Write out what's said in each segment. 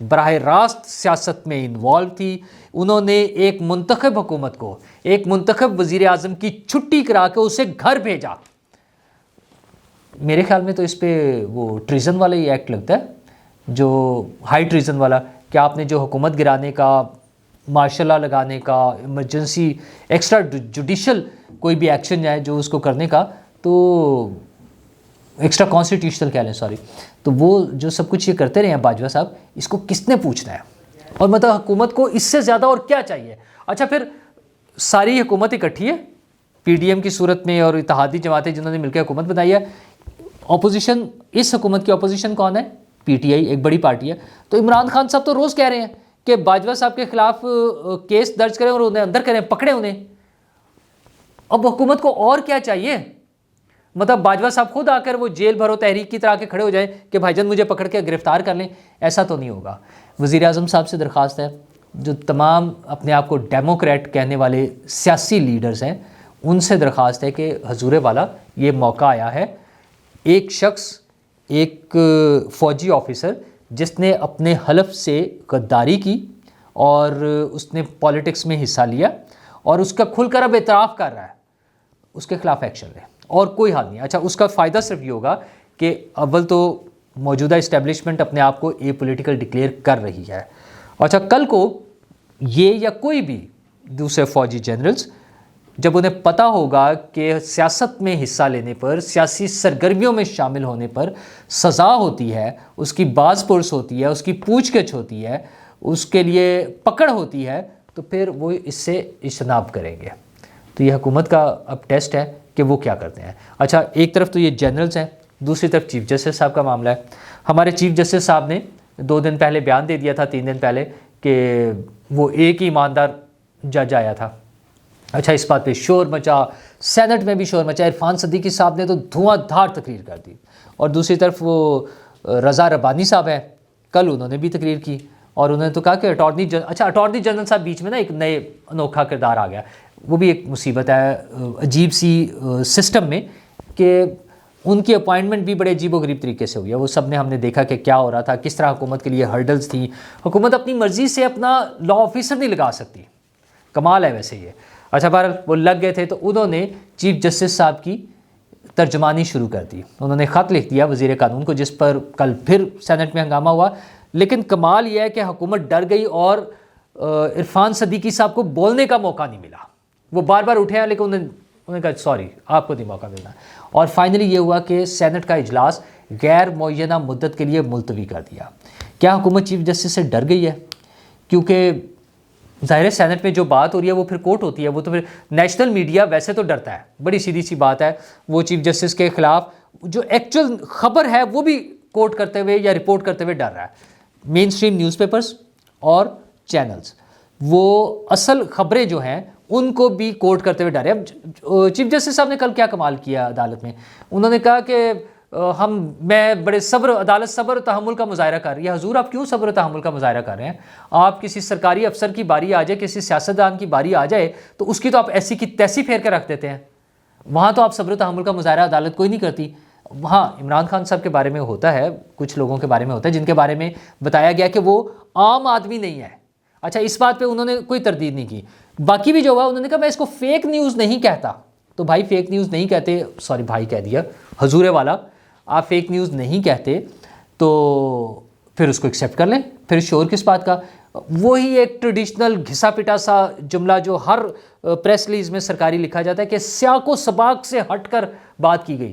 براہ راست سیاست میں انوالو تھی. انہوں نے ایک منتخب حکومت کو ایک منتخب وزیر اعظم کی چھٹی کرا کے اسے گھر بھیجا. میرے خیال میں تو اس پہ وہ ٹریزن والا ہی ایکٹ لگتا ہے, جو ہائی ٹریزن والا, کہ آپ نے جو حکومت گرانے کا, مارشل لا لگانے کا, ایمرجنسی ایکسٹرا جوڈیشل کوئی بھی ایکشن ہے جو اس کو کرنے کا, تو ایکسٹرا کانسٹیٹیوشنل کہہ لیں, سوری, تو وہ جو سب کچھ یہ کرتے رہے ہیں باجوہ صاحب, اس کو کس نے پوچھنا ہے؟ اور مطلب حکومت کو اس سے زیادہ اور کیا چاہیے؟ اچھا پھر ساری حکومت اکٹھی ہے پی ڈی ایم کی صورت میں اور اتحادی جماعتیں جنہوں نے مل کے حکومت بنائی ہے. اپوزیشن, اس حکومت کی اپوزیشن کون ہے؟ پی ٹی آئی, ایک بڑی پارٹی ہے. تو عمران خان صاحب تو روز کہہ رہے ہیں کہ باجوہ صاحب کے خلاف کیس درج کریں اور انہیں اندر کریں, پکڑیں انہیں. اب حکومت کو اور کیا چاہیے؟ مطلب باجوہ صاحب خود آ کر وہ جیل بھرو تحریک کی طرح کے کھڑے ہو جائیں کہ بھائی جان مجھے پکڑ کے گرفتار کر لیں, ایسا تو نہیں ہوگا. وزیر اعظم صاحب سے درخواست ہے, جو تمام اپنے آپ کو ڈیموکریٹ کہنے والے سیاسی لیڈرز ہیں, ان سے درخواست ہے کہ حضور والا یہ موقع آیا ہے, ایک شخص, ایک فوجی آفیسر جس نے اپنے حلف سے غداری کی اور اس نے پالیٹکس میں حصہ لیا اور اس کا کھل کر اب اعتراف کر رہا ہے, اس کے خلاف ایکشن لے, اور کوئی حال نہیں. اچھا اس کا فائدہ صرف یہ ہوگا کہ اول تو موجودہ اسٹیبلشمنٹ اپنے آپ کو اے پولیٹیکل ڈکلیئر کر رہی ہے. اچھا کل کو یہ یا کوئی بھی دوسرے فوجی جنرلز جب انہیں پتہ ہوگا کہ سیاست میں حصہ لینے پر, سیاسی سرگرمیوں میں شامل ہونے پر سزا ہوتی ہے, اس کی باز پرس ہوتی ہے, اس کی پوچھ گچھ ہوتی ہے, اس کے لیے پکڑ ہوتی ہے, تو پھر وہ اس سے اجتناب کریں گے. تو یہ حکومت کا اب ٹیسٹ ہے کہ وہ کیا کرتے ہیں. اچھا ایک طرف تو یہ جنرلز ہیں, دوسری طرف چیف جسٹس صاحب کا معاملہ ہے. ہمارے چیف جسٹس صاحب نے 2 دن پہلے بیان دے دیا تھا, 3 دن پہلے, کہ وہ ایک ہی ایماندار جج آیا تھا. اچھا اس بات پہ شور مچا, سینٹ میں بھی شور مچا, عرفان صدیقی صاحب نے تو دھواں دھار تقریر کر دی. اور دوسری طرف وہ رضا ربانی صاحب ہیں, کل انہوں نے بھی تقریر کی اور انہوں نے تو کہا کہ اٹارنی جنرل صاحب بیچ میں نا ایک نئے انوکھا کردار آ گیا. وہ بھی ایک مصیبت ہے عجیب سی سسٹم میں, کہ ان کی اپوائنٹمنٹ بھی بڑے عجیب و غریب طریقے سے ہوئی ہے. وہ سب نے ہم نے دیکھا کہ کیا ہو رہا تھا, کس طرح حکومت کے لیے ہرڈلز تھیں. حکومت اپنی مرضی سے اپنا لا آفیسر نہیں لگا سکتی, کمال ہے ویسے یہ. اچھا بہرحال وہ لگ گئے تھے, تو انہوں نے چیف جسٹس صاحب کی ترجمانی شروع کر دی. انہوں نے خط لکھ دیا وزیر قانون کو, جس پر کل پھر سینٹ میں ہنگامہ ہوا. لیکن کمال یہ ہے کہ حکومت ڈر گئی اور عرفان صدیقی صاحب کو بولنے کا موقع نہیں ملا. وہ بار بار اٹھے ہیں لیکن انہوں نے کہا سوری آپ کو نہیں موقع ملنا. اور فائنلی یہ ہوا کہ سینٹ کا اجلاس غیر معینہ مدت کے لیے ملتوی کر دیا. کیا حکومت چیف جسٹس سے ڈر گئی ہے؟ کیونکہ ظاہر سینٹ میں جو بات ہو رہی ہے وہ پھر کورٹ ہوتی ہے, وہ تو پھر نیشنل میڈیا ویسے تو ڈرتا ہے, بڑی سیدھی سی بات ہے. وہ چیف جسٹس کے خلاف جو ایکچوئل خبر ہے وہ بھی کوٹ کرتے ہوئے یا رپورٹ کرتے ہوئے ڈر رہا ہے. مین اسٹریم نیوز پیپرز اور چینلز وہ اصل خبریں جو ہیں ان کو بھی کوٹ کرتے ہوئے ڈر رہے ہیں. اب چیف جسٹس صاحب نے کل کیا کمال کیا عدالت میں, انہوں نے کہا کہ میں بڑے عدالت صبر و تحمل کا مظاہرہ کر رہی ہے. حضور آپ کیوں صبر و تحمل کا مظاہرہ کر رہے ہیں؟ آپ کسی سرکاری افسر کی باری آ جائے, کسی سیاستدان کی باری آ جائے تو اس کی تو آپ ایسی کی تیسی پھیر کے رکھ دیتے ہیں. وہاں تو آپ صبر و تحمل کا مظاہرہ عدالت کوئی نہیں کرتی. ہاں عمران خان صاحب کے بارے میں ہوتا ہے, کچھ لوگوں کے بارے میں ہوتا ہے جن کے بارے میں بتایا گیا کہ وہ عام آدمی نہیں ہے. اچھا اس بات پہ انہوں نے کوئی تردید نہیں کی. باقی بھی جو ہوا انہوں نے کہا میں اس کو فیک نیوز نہیں کہتا. تو بھائی فیک نیوز نہیں کہتے, سوری بھائی کہہ دیا, حضور والا آپ فیک نیوز نہیں کہتے تو پھر اس کو ایکسیپٹ کر لیں, پھر شور کس بات کا. وہی ایک ٹریڈیشنل گھسا پٹا سا جملہ جو ہر پریس ریلیز میں سرکاری لکھا جاتا ہے کہ سیاق و سباق سے ہٹ کر بات کی گئی.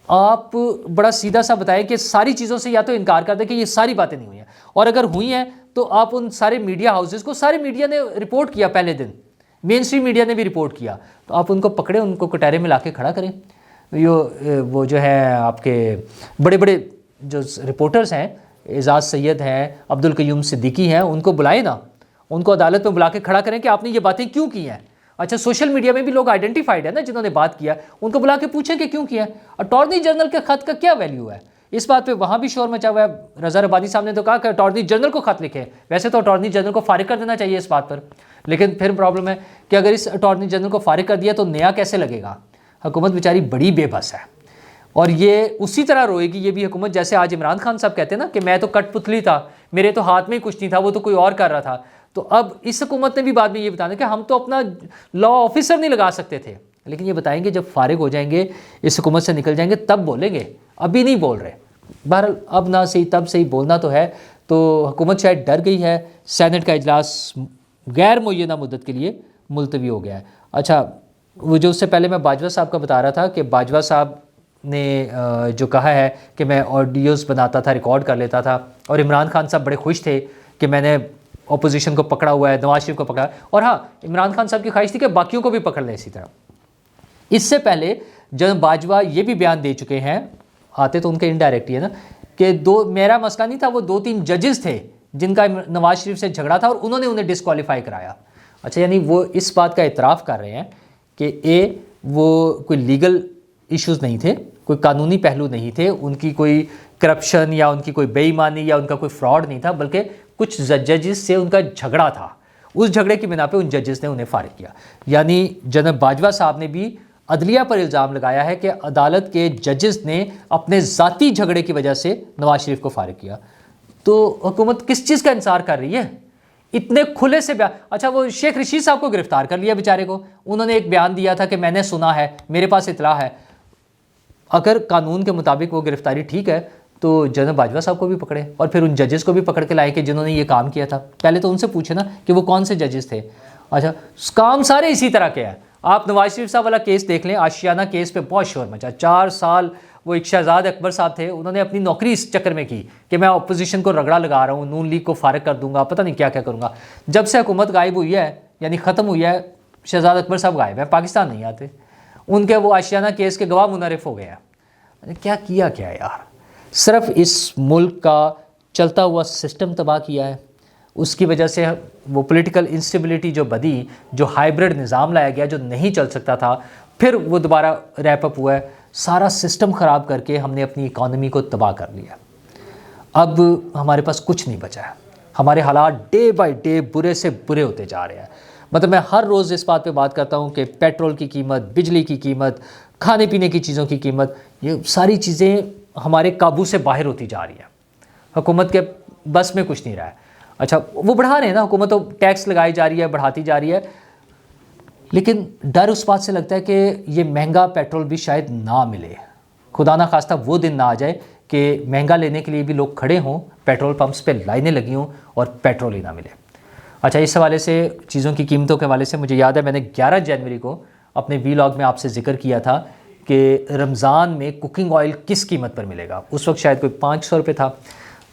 آپ بڑا سیدھا سا بتائیں کہ ساری چیزوں سے یا تو انکار کر دیں کہ یہ ساری باتیں نہیں ہوئی ہیں, اور اگر ہوئی ہیں تو آپ ان سارے میڈیا ہاؤسز کو, سارے میڈیا نے رپورٹ کیا پہلے دن, مین اسٹریم میڈیا نے بھی رپورٹ کیا, تو آپ ان کو پکڑیں, ان کو کٹہرے میں لا کے کھڑا کریں. وہ جو ہے آپ کے بڑے بڑے جو رپورٹرز ہیں, اعزاز سید ہیں, عبدالقیوم صدیقی ہیں, ان کو بلائیں نا, ان کو عدالت میں بلا کے کھڑا کریں کہ آپ نے یہ باتیں کیوں کی ہیں. اچھا سوشل میڈیا میں بھی لوگ آئیڈینٹیفائڈ ہیں نا جنہوں نے بات کیا, ان کو بلا کے پوچھیں کہ کیوں کیا ہے. اٹارنی جنرل کے خط کا کیا ویلیو ہے؟ اس بات پہ وہاں بھی شور مچا ہوا ہے. رضا ربانی صاحب نے تو کہا کہ اٹارنی جنرل کو خط لکھیں. ویسے تو اٹارنی جنرل کو فارغ کر دینا چاہیے اس بات پر, لیکن پھر پرابلم ہے کہ اگر اس اٹارنی جنرل کو فارغ کر دیا تو نیا کیسے لگے گا. حکومت بیچاری بڑی بے بس ہے, اور یہ اسی طرح روئے گی یہ بھی حکومت جیسے آج عمران خان صاحب کہتے ہیں نا کہ میں تو کٹ پتلی تھا, میرے تو ہاتھ میں ہی کچھ نہیں تھا، وہ تو کوئی اور کر رہا تھا. تو اب اس حکومت نے بھی بعد میں یہ بتانا کہ ہم تو اپنا لا آفیسر نہیں لگا سکتے تھے. لیکن یہ بتائیں گے جب فارغ ہو جائیں گے، اس حکومت سے نکل جائیں گے، تب بولیں گے، ابھی نہیں بول رہے. بہرحال اب نہ صحیح تب صحیح بولنا تو ہے. تو حکومت شاید ڈر گئی ہے. سینٹ کا اجلاس غیر معینہ مدت کے لیے ملتوی ہو گیا ہے. اچھا، وہ جو اس سے پہلے میں باجوہ صاحب کا بتا رہا تھا کہ باجوہ صاحب نے جو کہا ہے کہ میں آڈیوز بناتا تھا، ریکارڈ کر لیتا تھا، اور عمران خان صاحب بڑے خوش تھے کہ میں نے اپوزیشن کو پکڑا ہوا ہے، نواز شریف کو پکڑا. اور ہاں، عمران خان صاحب کی خواہش تھی کہ باقیوں کو بھی پکڑ لیں اسی طرح. اس سے پہلے جناب باجوہ یہ بھی بیان دے چکے ہیں، آتے تو ان کے انڈائریکٹ ہی ہے نا، کہ میرا مسئلہ نہیں تھا، وہ 2-3 ججز تھے جن کا نواز شریف سے جھگڑا تھا اور انہوں نے انہیں ڈسکوالیفائی کرایا. اچھا، یعنی وہ اس بات کا اعتراف کر رہے ہیں کہ وہ کوئی لیگل ایشوز نہیں تھے، کوئی قانونی پہلو نہیں تھے، ان کی کوئی کرپشن یا ان کی کوئی بے ایمانی یا ان کا کوئی فراڈ نہیں تھا، بلکہ کچھ ججز سے ان کا جھگڑا تھا. اس جھگڑے کی بنا پہ ان ججز نے انہیں فارغ کیا. یعنی جناب باجوہ صاحب نے بھی عدلیہ پر الزام لگایا ہے کہ عدالت کے ججز نے اپنے ذاتی جھگڑے کی وجہ سے نواز شریف کو فارغ کیا. تو حکومت کس چیز کا انصار کر رہی ہے؟ اتنے کھلے سے بیان. اچھا، وہ شیخ رشید صاحب کو گرفتار کر لیا بیچارے کو، انہوں نے ایک بیان دیا تھا کہ میں نے سنا ہے، میرے پاس اطلاع ہے. اگر قانون کے مطابق وہ گرفتاری ٹھیک ہے تو جناب باجوہ صاحب کو بھی پکڑے اور پھر ان ججز کو بھی پکڑ کے لائے کہ جنہوں نے یہ کام کیا تھا. پہلے تو ان سے پوچھے نا کہ وہ کون سے ججز تھے. اچھا، کام سارے اسی طرح کے ہیں. آپ نواز شریف صاحب والا کیس دیکھ لیں، آشیانہ کیس پہ بہت شور مچا. 4 سال وہ ایک شہزاد اکبر صاحب تھے، انہوں نے اپنی نوکری اس چکر میں کی کہ میں اپوزیشن کو رگڑا لگا رہا ہوں، نون لیگ کو فارغ کر دوں گا، پتہ نہیں کیا کیا کروں گا. جب سے حکومت غائب ہوئی ہے، یعنی ختم ہوئی ہے، شہزاد اکبر صاحب غائب ہیں، پاکستان نہیں آتے. ان کے وہ آشیانہ کیس کے گواہ منحرف ہو گئے ہیں. کیا یار، صرف اس ملک کا چلتا ہوا سسٹم تباہ کیا ہے. اس کی وجہ سے وہ پولیٹیکل انسٹیبلٹی جو بدی، جو ہائیبرڈ نظام لایا گیا جو نہیں چل سکتا تھا، پھر وہ دوبارہ ریپ اپ ہوا ہے. سارا سسٹم خراب کر کے ہم نے اپنی اکانومی کو تباہ کر لیا. اب ہمارے پاس کچھ نہیں بچا ہے. ہمارے حالات ڈے بائی ڈے برے سے برے ہوتے جا رہے ہیں. مطلب میں ہر روز اس بات پہ بات کرتا ہوں کہ پیٹرول کی قیمت، بجلی کی قیمت، کھانے پینے کی چیزوں کی قیمت، یہ ساری چیزیں ہمارے قابو سے باہر ہوتی جا رہی ہیں. حکومت کے بس میں کچھ نہیں رہا ہے. اچھا، وہ بڑھا رہے ہیں نا، حکومت تو ٹیکس لگائی جا رہی ہے، بڑھاتی جا رہی ہے، لیکن ڈر اس بات سے لگتا ہے کہ یہ مہنگا پیٹرول بھی شاید نہ ملے. خدا نہ خواستہ وہ دن نہ آ جائے کہ مہنگا لینے کے لیے بھی لوگ کھڑے ہوں، پیٹرول پمپس پہ لائنیں لگی ہوں اور پیٹرول ہی نہ ملے. اچھا، اس حوالے سے چیزوں کی قیمتوں کے حوالے سے مجھے یاد ہے میں نے 11 جنوری کو اپنے ویلاگ میں آپ سے ذکر کیا تھا کہ رمضان میں کوکنگ آئل کس قیمت پر ملے گا. اس وقت شاید کوئی 500 روپے تھا،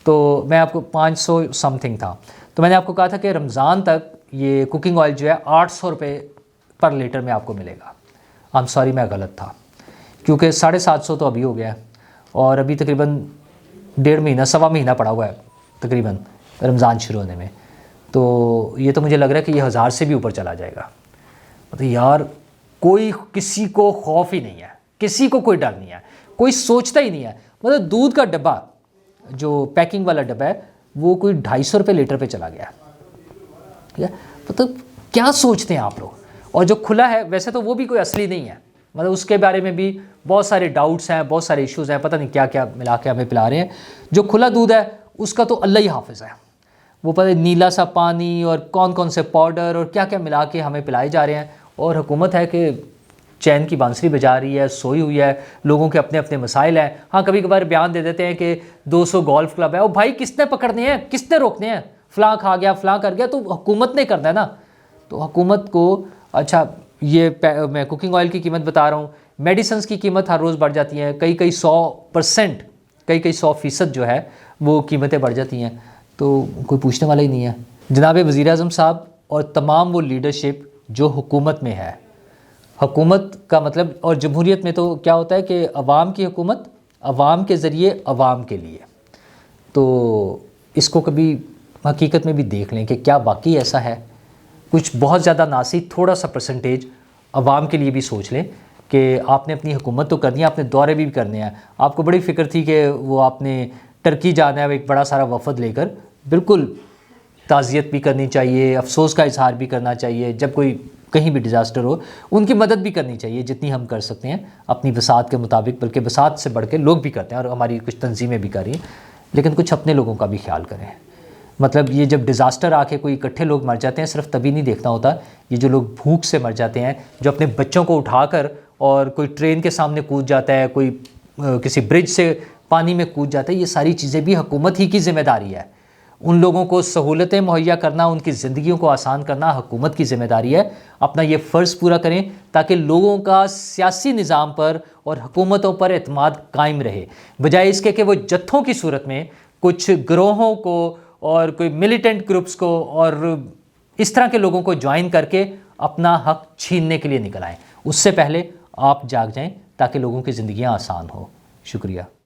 تو میں آپ کو 500 سم تھنگ تھا، تو میں نے آپ کو کہا تھا کہ رمضان تک یہ کوکنگ آئل جو ہے 800 روپے پر لیٹر میں آپ کو ملے گا. I'm sorry، میں غلط تھا، کیونکہ 750 تو ابھی ہو گیا ہے اور ابھی تقریباً 1.5 مہینہ، سوا مہینہ پڑا ہوا ہے تقریباً رمضان شروع ہونے میں. تو یہ تو مجھے لگ رہا ہے کہ یہ 1000 سے بھی اوپر چلا جائے گا. مطلب یار، کوئی کسی کو خوف ہی نہیں ہے، کسی کو کوئی ڈر نہیں ہے، کوئی سوچتا ہی نہیں ہے. مطلب دودھ کا ڈبہ جو پیکنگ والا ڈبہ ہے وہ کوئی 250 روپے لیٹر پہ چلا گیا. ٹھیک ہے، مطلب کیا سوچتے ہیں آپ لوگ. اور جو کھلا ہے ویسے تو وہ بھی کوئی اصلی نہیں ہے، مطلب اس کے بارے میں بھی بہت سارے ڈاؤٹس ہیں، بہت سارے ایشوز ہیں، پتہ نہیں کیا کیا ملا کے ہمیں پلا رہے ہیں. جو کھلا دودھ ہے اس کا تو اللہ ہی حافظ ہے، وہ پتہ نیلا سا پانی اور کون سے پاؤڈر اور کیا کیا ملا کے ہمیں پلائے جا رہے ہیں. اور حکومت ہے کہ چین کی بانسری بجا رہی ہے، سوئی ہوئی ہے. لوگوں کے اپنے اپنے مسائل ہیں. ہاں، کبھی کبھار بیان دے دیتے ہیں کہ 200 گولف کلب ہے. اور بھائی، کس نے پکڑنے ہیں، کس نے روکنے ہیں؟ فلاں کھا گیا، فلاں کر گیا، تو حکومت نے کرنا ہے نا. تو حکومت کو، اچھا یہ میں کوکنگ آئل کی قیمت بتا رہا ہوں، میڈیسنز کی قیمت ہر روز بڑھ جاتی ہیں، کئی 100%، کئی 100% جو ہے وہ قیمتیں بڑھ جاتی ہیں. تو کوئی پوچھنے والا ہی نہیں ہے. جناب وزیر اعظم صاحب اور تمام وہ لیڈرشپ جو حکومت میں ہے، حکومت کا مطلب، اور جمہوریت میں تو کیا ہوتا ہے کہ عوام کی حکومت، عوام کے ذریعے عوام کے لیے. تو اس کو کبھی حقیقت میں بھی دیکھ لیں کہ کیا واقعی ایسا ہے. کچھ بہت زیادہ ناسی، تھوڑا سا پرسنٹیج عوام کے لیے بھی سوچ لیں کہ آپ نے اپنی حکومت تو کرنی ہے، آپ نے دورے بھی کرنے ہیں. آپ کو بڑی فکر تھی کہ وہ آپ نے ٹرکی جانا ہے ایک بڑا سارا وفد لے کر. بالکل تعزیت بھی کرنی چاہیے، افسوس کا اظہار بھی کرنا چاہیے، جب کوئی کہیں بھی ڈیزاسٹر ہو ان کی مدد بھی کرنی چاہیے جتنی ہم کر سکتے ہیں اپنی وسعت کے مطابق، بلکہ وسعت سے بڑھ کے لوگ بھی کرتے ہیں اور ہماری کچھ تنظیمیں بھی کر رہی ہیں. لیکن کچھ اپنے لوگوں کا بھی خیال کریں. مطلب یہ جب ڈیزاسٹر آ کے کوئی اکٹھے لوگ مر جاتے ہیں صرف تبھی نہیں دیکھنا ہوتا، یہ جو لوگ بھوک سے مر جاتے ہیں، جو اپنے بچوں کو اٹھا کر اور کوئی ٹرین کے سامنے کود جاتا ہے، کوئی کسی برج سے پانی میں کود جاتا ہے، یہ ساری چیزیں بھی حکومت ہی کی ذمہ داری ہے۔ ان لوگوں کو سہولتیں مہیا کرنا، ان کی زندگیوں کو آسان کرنا حکومت کی ذمہ داری ہے۔ اپنا یہ فرض پورا کریں تاکہ لوگوں کا سیاسی نظام پر اور حکومتوں پر اعتماد قائم رہے، بجائے اس کے کہ وہ جتھوں کی صورت میں کچھ گروہوں کو اور کوئی ملیٹنٹ گروپس کو اور اس طرح کے لوگوں کو جوائن کر کے اپنا حق چھیننے کے لیے نکل آئیں۔ اس سے پہلے آپ جاگ جائیں تاکہ لوگوں کی زندگیاں آسان ہوں۔ شکریہ۔